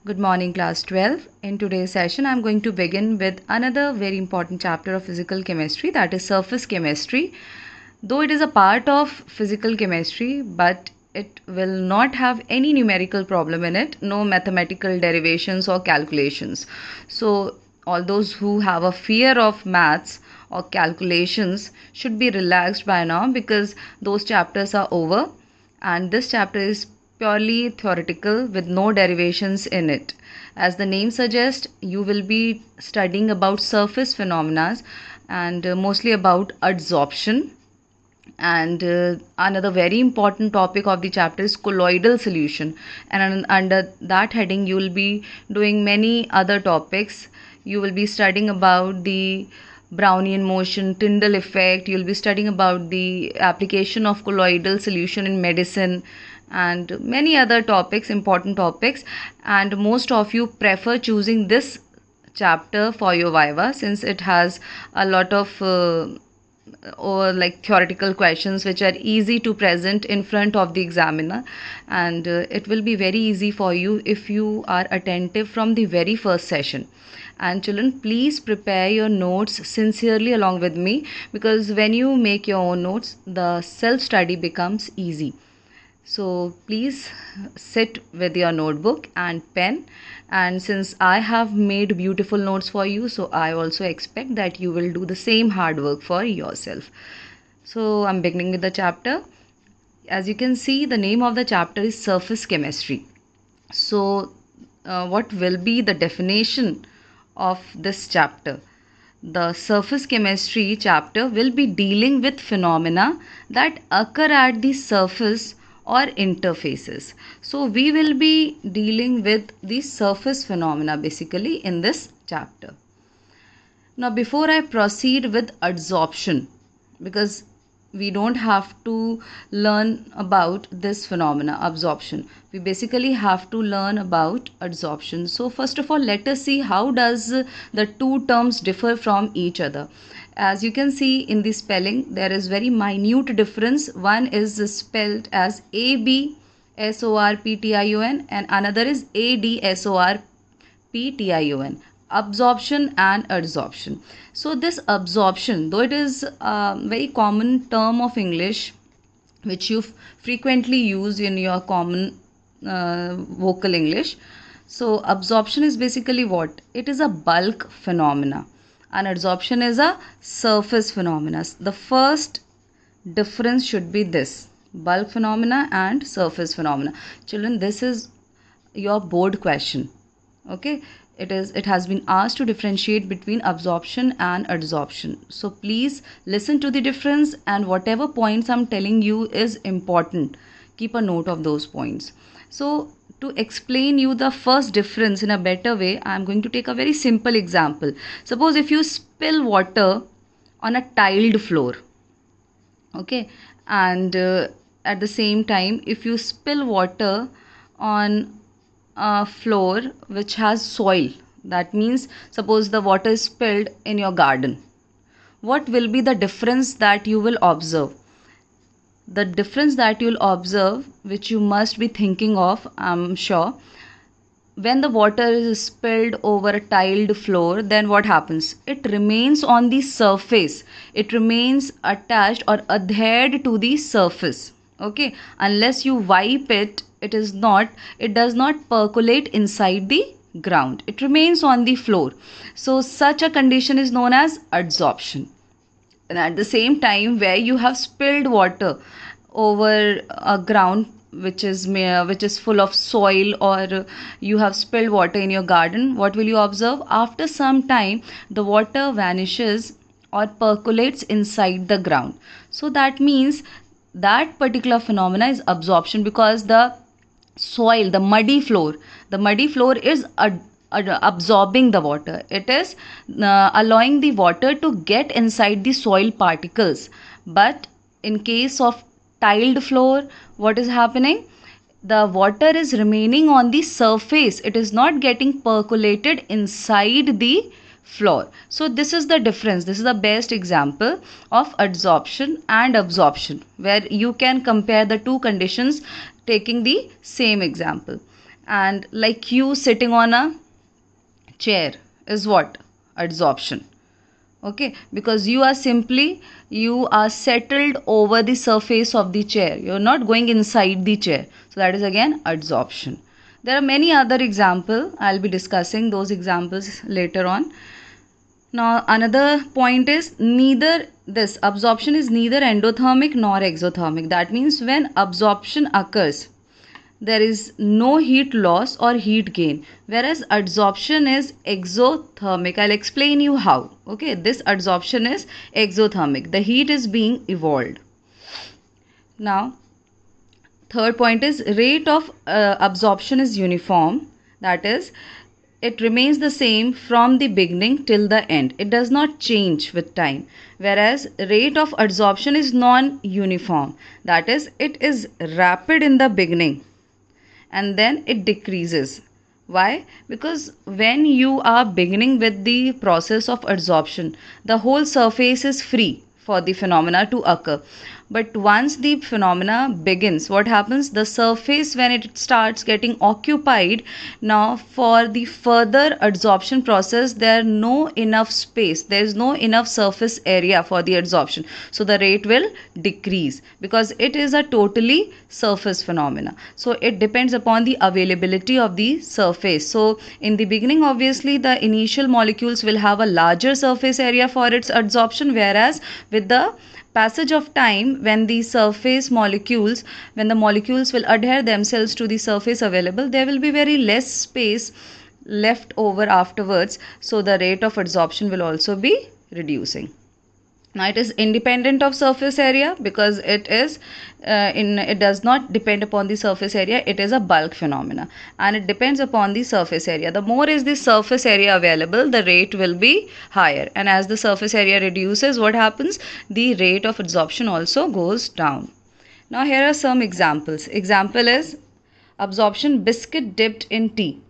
Good morning, class 12. In today's session, I'm going to begin with another very important chapter of physical chemistry, that is surface chemistry. Though it is a part of physical chemistry, but it will not have any numerical problem in it, no mathematical derivations or calculations. So, all those who have a fear of maths or calculations should be relaxed by now because those chapters are over, and this chapter is purely theoretical with no derivations in it. As the name suggests, you will be studying about surface phenomena and mostly about adsorption. And another very important topic of the chapter is colloidal solution, and under that heading you will be doing many other topics. You will be studying about the Brownian motion, Tyndall effect. You'll be studying about the application of colloidal solution in medicine and many other topics, important topics. And most of you prefer choosing this chapter for your viva since it has a lot of or like theoretical questions which are easy to present in front of the examiner, and it will be very easy for you if you are attentive from the very first session. And children, please prepare your notes sincerely along with me, because when you make your own notes, the self study becomes easy. So please sit with your notebook and pen, and since I have made beautiful notes for you, so I also expect that you will do the same hard work for yourself. So I'm beginning with the chapter. As you can see, the name of the chapter is surface chemistry. So what will be the definition of this chapter? The surface chemistry chapter will be dealing with phenomena that occur at the surface or interfaces. So we will be dealing with the surface phenomena basically in this chapter. Now before I proceed with adsorption, because we don't have to learn about this phenomena absorption, we basically have to learn about adsorption. So first of all, let us see how does the two terms differ from each other. As you can see in the spelling, there is very minute difference. One is spelled as ABSORPTION and another is ADSORPTION. Absorption and adsorption. So this absorption, though it is a very common term of English which you frequently use in your common vocal English, so absorption is basically what? It is a bulk phenomena and adsorption is a surface phenomena. The first difference should be this: bulk phenomena and surface phenomena. Children, this is your board question. Okay, it has been asked to differentiate between absorption and adsorption. So please listen to the difference, and whatever points I'm telling you is important. Keep a note of those points. So to explain you the first difference in a better way, I'm going to take a very simple example. Suppose if you spill water on a tiled floor, okay, and at the same time if you spill water on a floor which has soil, that means suppose the water is spilled in your garden, what will be the difference that you will observe? The difference that you'll observe, which you must be thinking of, I'm sure, when the water is spilled over a tiled floor, then what happens? It remains on the surface. It remains attached or adhered to the surface. Okay, unless you wipe it, it does not percolate inside the ground. It remains on the floor. So such a condition is known as adsorption. And at the same time, where you have spilled water over a ground which is full of soil, or you have spilled water in your garden, what will you observe? After some time, the water vanishes or percolates inside the ground. So that means that particular phenomena is absorption, because the soil, the muddy floor is absorbing the water. It is allowing the water to get inside the soil particles. But in case of tiled floor, what is happening? The water is remaining on the surface. It is not getting percolated inside the floor. So this is the difference. This is the best example of adsorption and absorption, where you can compare the two conditions taking the same example. and like you sitting on a chair is what? Adsorption. Okay, because you are settled over the surface of the chair, you're not going inside the chair, so that is again adsorption. There are many other examples, I'll be discussing those examples later on. Now another point is, neither this absorption is neither endothermic nor exothermic. That means when absorption occurs, there is no heat loss or heat gain, whereas adsorption is exothermic. I'll explain you how. Okay, this adsorption is exothermic, the heat is being evolved. Now third point is, rate of absorption is uniform. That is, it remains the same from the beginning till the end, it does not change with time. Whereas rate of adsorption is non-uniform. That is, it is rapid in the beginning and then it decreases. Why? Because when you are beginning with the process of adsorption, the whole surface is free for the phenomena to occur. But once the phenomena begins, what happens? The surface, when it starts getting occupied, now for the further adsorption process, there is no enough space, there is no enough surface area for the adsorption. So the rate will decrease because it is a totally surface phenomena. So it depends upon the availability of the surface. So in the beginning, obviously, the initial molecules will have a larger surface area for its adsorption, whereas with the passage of time, when the surface molecules, when the molecules will adhere themselves to the surface available, there will be very less space left over afterwards, so the rate of adsorption will also be reducing. Now it is independent of surface area because it does not depend upon the surface area, it is a bulk phenomena and it depends upon the surface area. The more is the surface area available, the rate will be higher, and as the surface area reduces, what happens? The rate of adsorption also goes down. Now here are some examples. Example is absorption biscuit dipped in tea.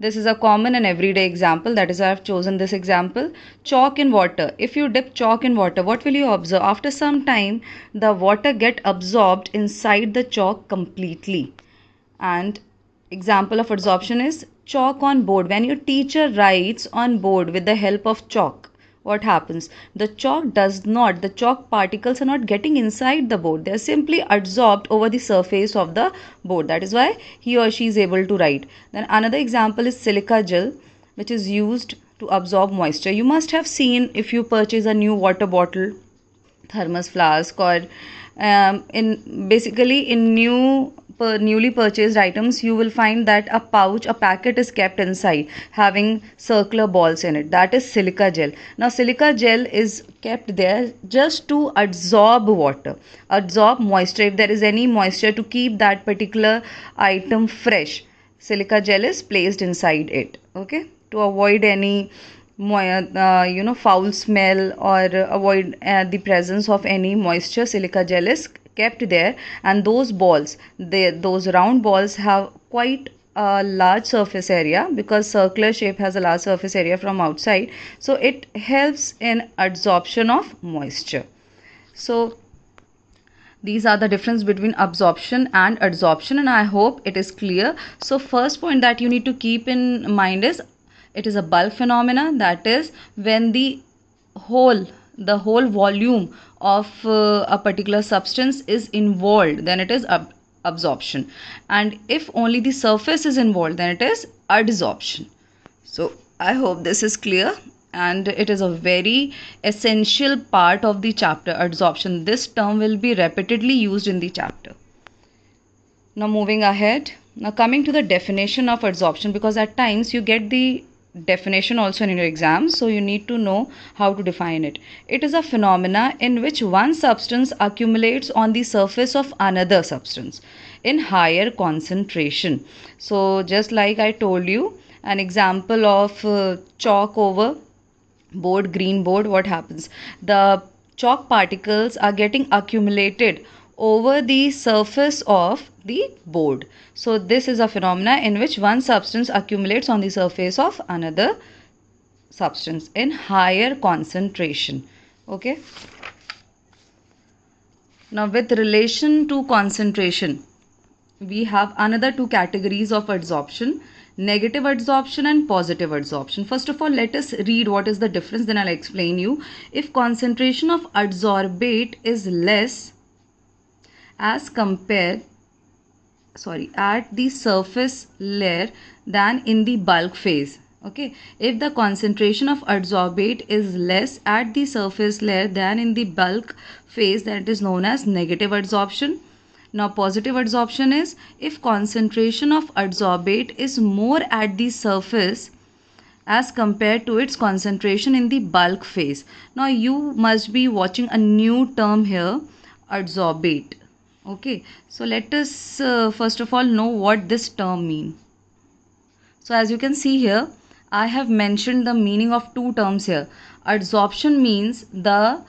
This is a common and everyday example. That is why I have chosen this example. Chalk in water. If you dip chalk in water, what will you observe? After some time, the water get absorbed inside the chalk completely. And example of adsorption is chalk on board. When your teacher writes on board with the help of chalk, what happens? The chalk particles are not getting inside the board. They are simply adsorbed over the surface of the board. That is why he or she is able to write. Then another example is silica gel, which is used to absorb moisture. You must have seen, if you purchase a new water bottle, thermos flask, or in newly purchased items, you will find that a packet is kept inside having circular balls in it. That is silica gel. Now silica gel is kept there just to absorb water, absorb moisture. If there is any moisture, to keep that particular item fresh, silica gel is placed inside it. Okay, to avoid any foul smell, or avoid the presence of any moisture, silica gel is kept there. And those balls, those round balls have quite a large surface area, because circular shape has a large surface area from outside, so it helps in adsorption of moisture. So these are the difference between absorption and adsorption, and I hope it is clear. So first point that you need to keep in mind is, it is a bulk phenomena. That is, when whole the whole volume of a particular substance is involved, then it is absorption, and if only the surface is involved, then it is adsorption. So I hope this is clear, and it is a very essential part of the chapter, adsorption. This term will be repeatedly used in the chapter. Now moving ahead, now coming to the definition of adsorption, because at times you get the definition also in your exam, so you need to know how to define it. It is a phenomena in which one substance accumulates on the surface of another substance in higher concentration. So just like I told you, an example of chalk over board, green board, what happens? The chalk particles are getting accumulated over the surface of the board. So this is a phenomena in which one substance accumulates on the surface of another substance in higher concentration. Okay. Now with relation to concentration, we have another two categories of adsorption: negative adsorption and positive adsorption. First of all, let us read what is the difference, then I'll explain you. If concentration of adsorbate is less as compared at the surface layer than in the bulk phase. Okay, if the concentration of adsorbate is less at the surface layer than in the bulk phase, that is known as negative adsorption. Now positive adsorption is if concentration of adsorbate is more at the surface as compared to its concentration in the bulk phase. Now you must be watching a new term here, adsorbate. Okay, so let us first of all know what this term means. So as you can see here, I have mentioned the meaning of two terms here. Adsorption means the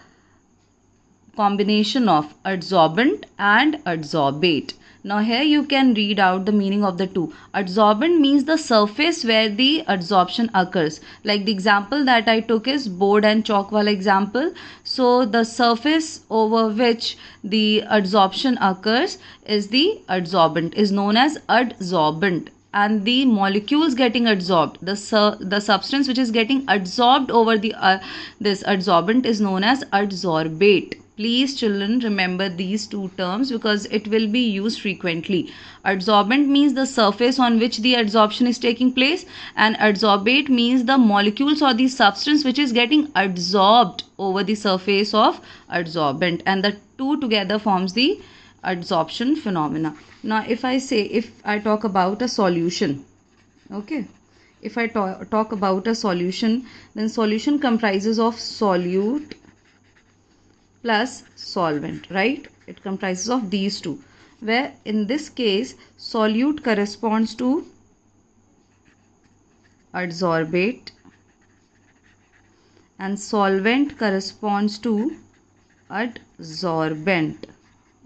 combination of adsorbent and adsorbate. Now here you can read out the meaning of the two. Adsorbent means the surface where the adsorption occurs. Like the example that I took is board and chalk wala example. So the surface over which the adsorption occurs is the adsorbent, is known as adsorbent. And the molecules getting adsorbed, the substance which is getting adsorbed over the this adsorbent is known as adsorbate. Please children remember these two terms because it will be used frequently. Adsorbent means the surface on which the adsorption is taking place, and adsorbate means the molecules or the substance which is getting adsorbed over the surface of adsorbent, and the two together forms the adsorption phenomena. Now if I talk about a solution, okay, if I talk about a solution, then solution comprises of solute plus solvent, right? It comprises of these two, where in this case solute corresponds to adsorbate and solvent corresponds to adsorbent.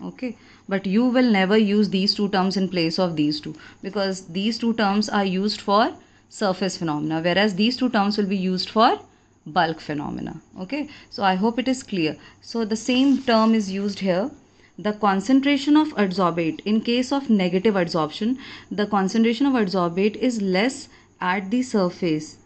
Okay, but you will never use these two terms in place of these two, because these two terms are used for surface phenomena, whereas these two terms will be used for bulk phenomena. Okay, so I hope it is clear. So the same term is used here. The concentration of adsorbate, in case of negative adsorption, the concentration of adsorbate is less at the surface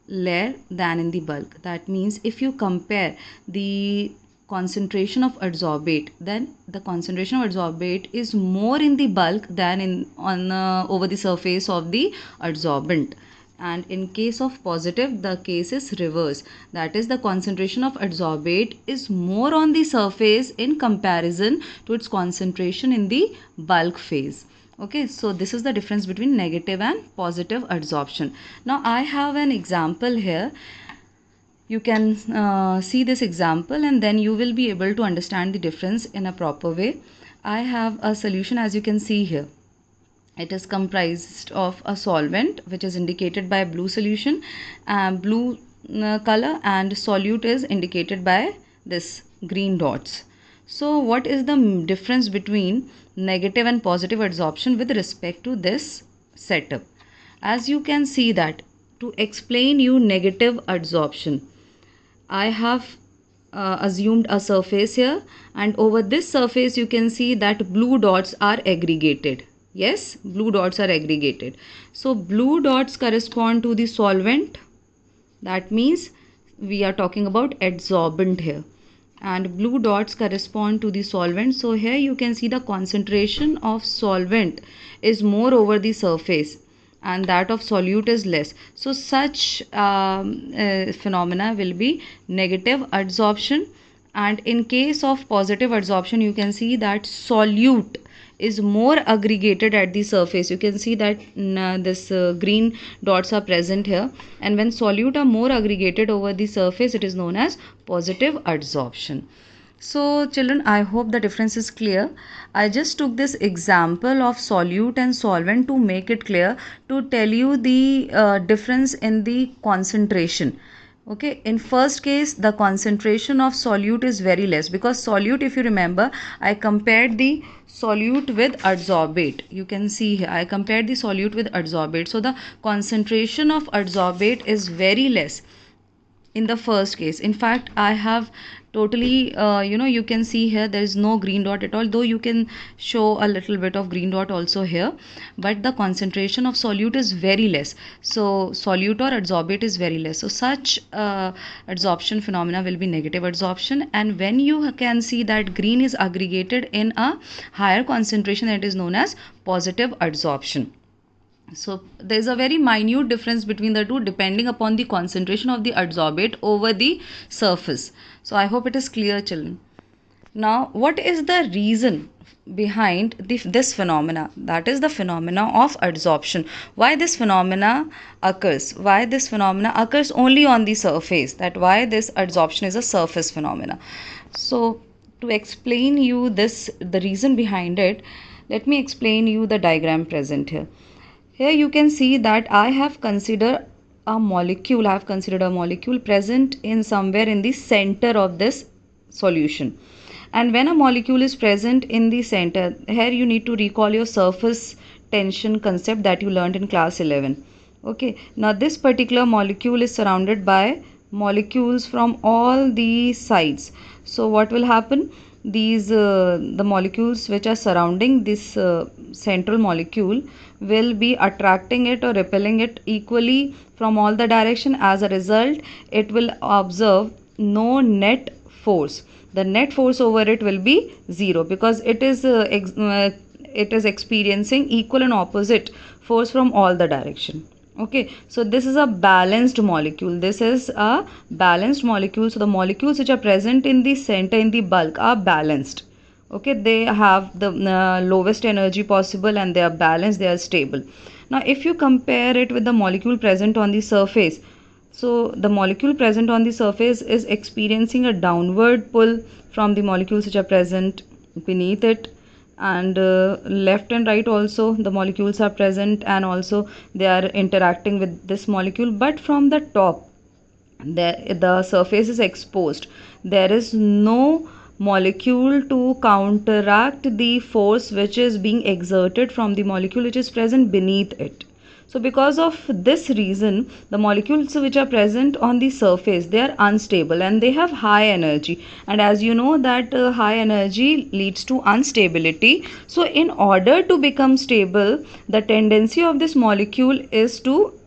layer than in the bulk. That means if you compare the concentration of adsorbate, then the concentration of adsorbate is more in the bulk than over the surface of the adsorbent. And in case of positive, the case is reverse. That is, the concentration of adsorbate is more on the surface in comparison to its concentration in the bulk phase. Okay, so this is the difference between negative and positive adsorption. Now I have an example here. You can see this example and then you will be able to understand the difference in a proper way. I have a solution, as you can see here. It is comprised of a solvent which is indicated by blue solution, blue color, and solute is indicated by this green dots. So what is the difference between negative and positive adsorption with respect to this setup? As you can see that to explain you negative adsorption, I have assumed a surface here, and over this surface you can see that blue dots are aggregated. Yes, blue dots are aggregated. So blue dots correspond to the solvent. That means we are talking about adsorbent here. And blue dots correspond to the solvent. So here you can see the concentration of solvent is more over the surface and that of solute is less. So such phenomena will be negative adsorption. And in case of positive adsorption, you can see that solute is more aggregated at the surface. You can see that this green dots are present here, and when solute are more aggregated over the surface, it is known as positive adsorption. So children, I hope the difference is clear. I just took this example of solute and solvent to make it clear, to tell you the difference in the concentration. Okay, in first case the concentration of solute is very less, because solute, if you remember, I compared the solute with adsorbate. You can see here I compared the solute with adsorbate. So the concentration of adsorbate is very less in the first case. In fact, I have totally, you can see here there is no green dot at all, though you can show a little bit of green dot also here, but the concentration of solute is very less. So solute or adsorbate is very less. So such adsorption phenomena will be negative adsorption, and when you can see that green is aggregated in a higher concentration, that is known as positive adsorption. So there is a very minute difference between the two depending upon the concentration of the adsorbate over the surface. So I hope it is clear, children. Now, what is the reason behind this phenomena? That is the phenomena of adsorption. Why this phenomena occurs? Why this phenomena occurs only on the surface? That why this adsorption is a surface phenomena. So to explain you this, the reason behind it, let me explain you the diagram present here. Here you can see that I have considered a molecule present in somewhere in the center of this solution. And when a molecule is present in the center, here you need to recall your surface tension concept that you learned in class 11. Okay, now this particular molecule is surrounded by molecules from all the sides. So what will happen? These the molecules which are surrounding this central molecule will be attracting it or repelling it equally from all the direction. As a result, it will observe no net force. The net force over it will be zero, because it is experiencing equal and opposite force from all the direction. Okay, so this is a balanced molecule. This is a balanced molecule. So the molecules which are present in the center, in the bulk, are balanced. Okay, they have the lowest energy possible, and they are balanced, they are stable. Now if you compare it with the molecule present on the surface, so the molecule present on the surface is experiencing a downward pull from the molecules which are present beneath it, and left and right also the molecules are present, and also they are interacting with this molecule. But from the top, the surface is exposed. There is no molecule to counteract the force which is being exerted from the molecule which is present beneath it. So because of this reason, the molecules which are present on the surface, they are unstable and they have high energy. And as you know that high energy leads to instability. So in order to become stable, the tendency of this molecule is to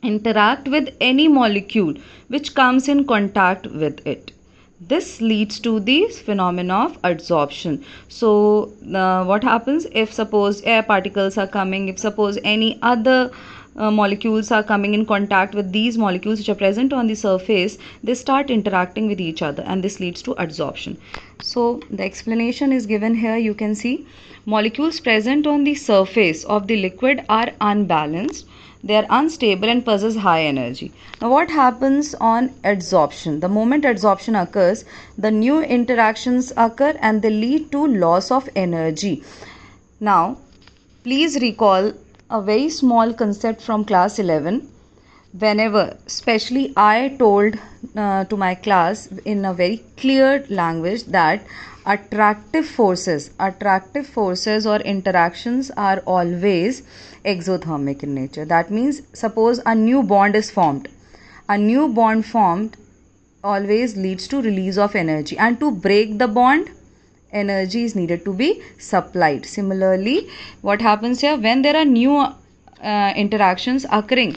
interact with any molecule which comes in contact with it. This leads to the phenomena of adsorption. So what happens if suppose air particles are coming, if suppose any other molecules are coming in contact with these molecules which are present on the surface, they start interacting with each other, and this leads to adsorption. So the explanation is given here. You can see molecules present on the surface of the liquid are unbalanced, they are unstable and possess high energy. Now what happens on adsorption? The moment adsorption occurs, the new interactions occur and they lead to loss of energy. Now please recall a very small concept from class 11. Whenever, especially I told to my class in a very clear language that attractive forces or interactions are always exothermic in nature. That means suppose a new bond is formed. A new bond formed always leads to release of energy, and to break the bond, energy is needed to be supplied. Similarly, what happens here when there are new interactions occurring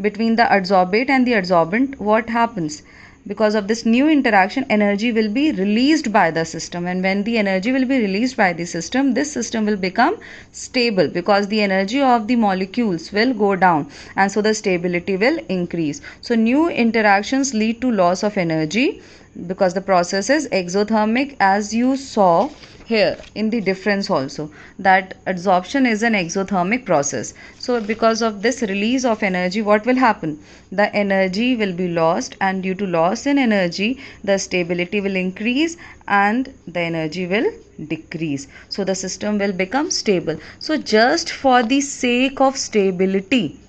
between the adsorbate and the adsorbent, what happens? Because of this new interaction, energy will be released by the system, and when the energy will be released by the system, this system will become stable because the energy of the molecules will go down, and so the stability will increase. So new interactions lead to loss of energy because the process is exothermic, as you saw here in the difference also, that adsorption is an exothermic process. So because of this release of energy, what will happen? The energy will be lost, and due to loss in energy, the stability will increase and the energy will decrease. So the system will become stable. So just for the sake of stability,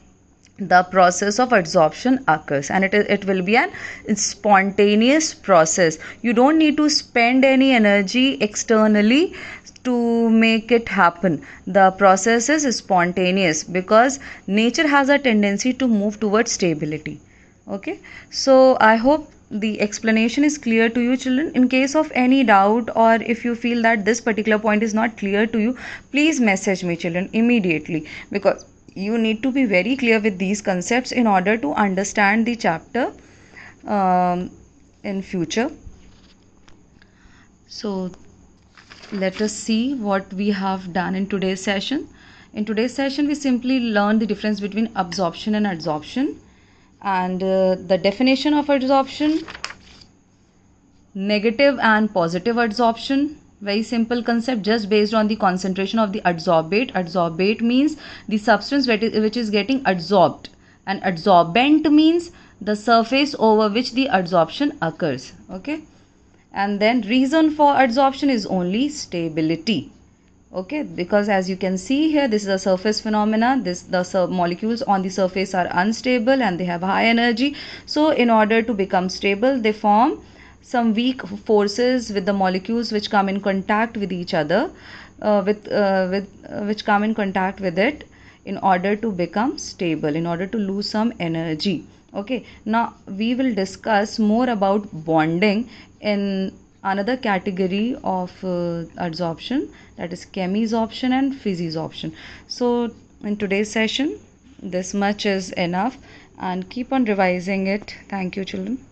the process of adsorption occurs, and it will be an spontaneous process. You don't need to spend any energy externally to make it happen. The process is spontaneous because nature has a tendency to move towards stability. Okay, so I hope the explanation is clear to you, children. In case of any doubt, or if you feel that this particular point is not clear to you, please message me, children, immediately, because you need to be very clear with these concepts in order to understand the chapter in future. So let us see what we have done in today's session. In today's session, we simply learned the difference between absorption and adsorption, and the definition of adsorption, negative and positive adsorption. Very simple concept, just based on the concentration of the adsorbate. Adsorbate means the substance which is getting adsorbed, and adsorbent means the surface over which the adsorption occurs. Okay, and then reason for adsorption is only stability. Okay, because as you can see here, this is a surface phenomena. The molecules on the surface are unstable and they have high energy. So in order to become stable, they form some weak forces with the molecules which come in contact with each other, which come in contact with it, in order to become stable, in order to lose some energy. Okay, now we will discuss more about bonding in another category of adsorption, that is chemisorption and physisorption. So in today's session, this much is enough, and keep on revising it. Thank you, children.